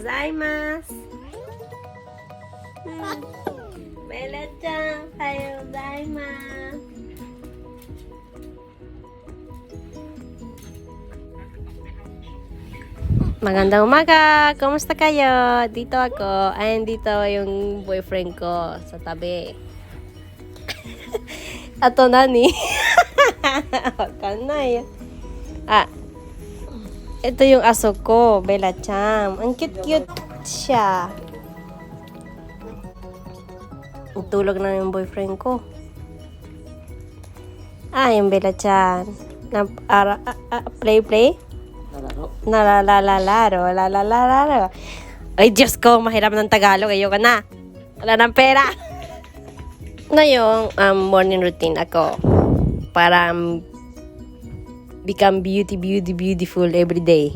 gozaimasu. Bella-chan, ohayo gozaimasu. Magandang umaga! Kumusta kayo? Dito ako. Ayan dito yung boyfriend ko sa tabi. Ato nani? Wakanay. Ito yung aso ko, Bella-chan. Ang cute-cute siya. Tulog na yung boyfriend ko. Yung Bella-chan. Play? Nalalalaro. Ay, Diyos ko, mahirap ng Tagalog. Ayoko na. Wala ng pera. Na yung morning routine ako. Para become beautiful every day.